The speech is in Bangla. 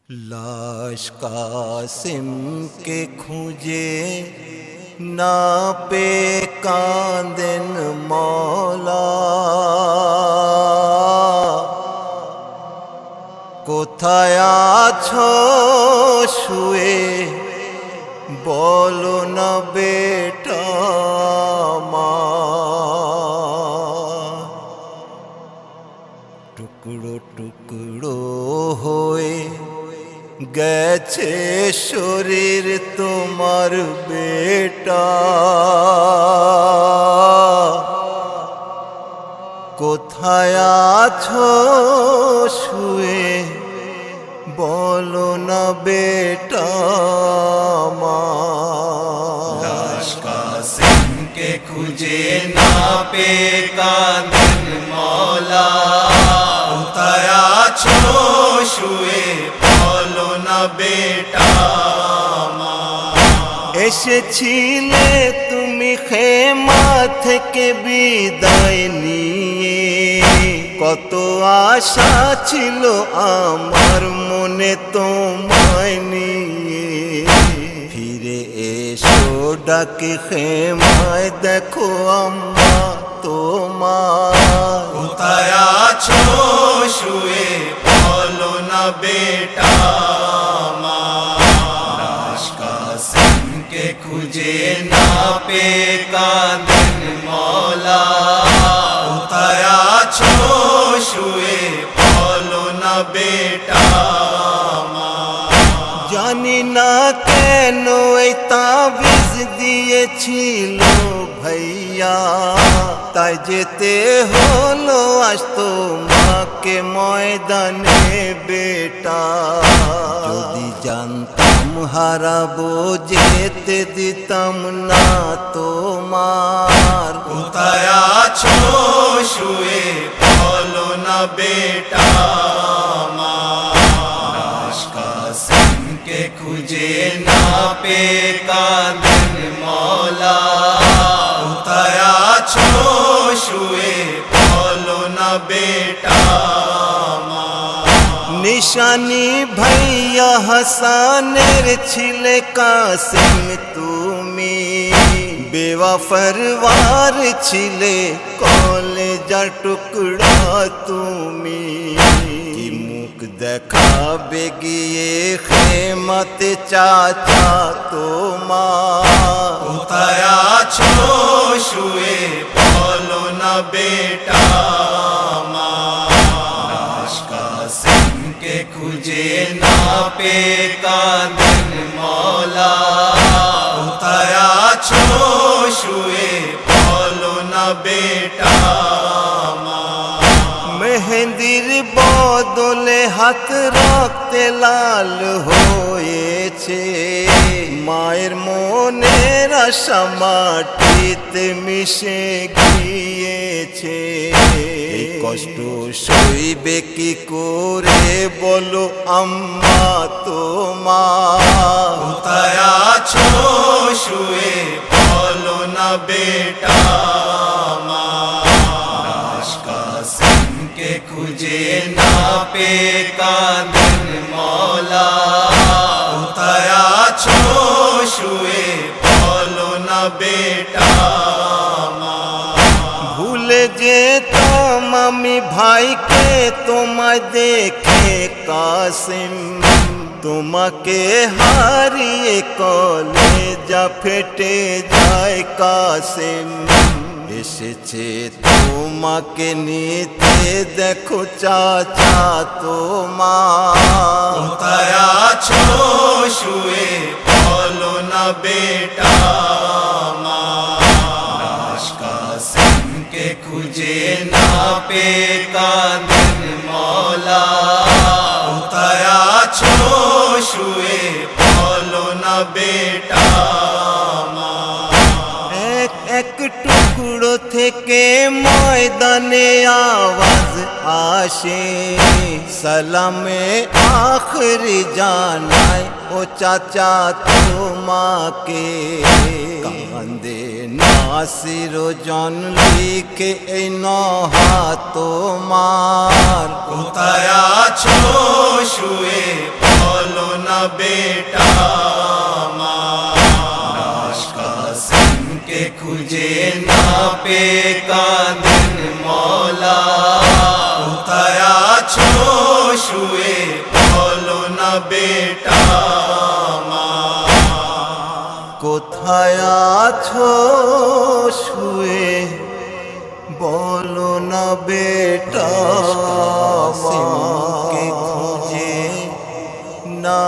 लाश कासिम के खुजे ना पे कांदेन मौला কোথায় আছো শুয়ে বলো না বেটা আমার টুকরো টুকরো হয়ে গেছে শরীর তোমার বেটা কোথায় আছো শুয়ে বলো না বেটা আমার लाश कासिम के खुजे ना पे कांदेन मौला কোথায় আছো শুয়ে বলো না বেটা এসেছিলে তুমি খেমা থেকে বিদায় নিয়ে কত আশা ছিল আমার মনে তোমায় নিয়ে ফিরে এসো ডাকে খেমায় দেখো আম্মা তোমার কোথায় আছো শুয়ে বলো না বেটা লাশ কাসিম के খুঁজে না পে কাঁদেন মওলা কোথায় আছো শুয়ে বলো না বেটা জানি না কেন এই তাবিজ দিয়েছিল ভাইয়া তাই যেতে হলো আজ তোমাকে ময়দানে বেটা যদি জানতাম হারাবো যেতে দিতাম না তোমার কোথায় আছো শুয়ে বলো না বেটা লাশ কাসিম के খুঁজে না পে কাঁদেন মওলা কোথায় আছো শুয়ে বলো না বেটা নিশানি ভাইয়া হাসানের ছিলে কাসিম তুমি বেওয়াফার ছিলে কলেজার টুকরা তুমি কি মুখ দেখাবে গিয়ে খেমাতে চাচা তোমার কোথায় আছো শুয়ে বলো না বেটা লাশ কাসিম के খুঁজে না পে কাঁদেন মওলা কোথায় আছো শুয়ে বলো না বেটা মেহেন্দির বদলে হাত রাখতে লাল হয়েছে মায়ের মনের আশা মাটিতে মিশে গিয়েছে এই কষ্ট সইবে কি করে বলো আম্মা তোমার কোথায় আছো শুয়ে বলো না বেটা লাশ কাসিম के খুঁজে না পে কাঁদেন মওলা কোথায় আছো শুয়ে বলো না বেটা ভুলে যেতাম আমি ভাইকে তোমায় দেখে কাসিম তোমাকে হারিয়ে কলেজা ফেটে যায় কাসিম এসেছে তোমাকে নিতে দেখো চাচা তোমার কোথায় আছো শুয়ে বলো না বেটা লাশ কাসিম के খুঁজে না পে কাঁদেন মওলা কোথায় আছো শুয়ে বলো না বেটা এক এক টুকরো থেকে ময়দানে আওয়াজ আসে সালামে আখরি জানায় ও চাচা তোমাকে কান্দে নাসির জন লিখে এই নহা তোমার কোথায় আছো শুয়ে বলো बेटा लाश कासिम के खुजे ना पे कांदेন मौला কোথায় আছো শুয়ে বলো না বেটা কোথায় আছো শুয়ে বলো না বেটা, মাকে খুঁজে না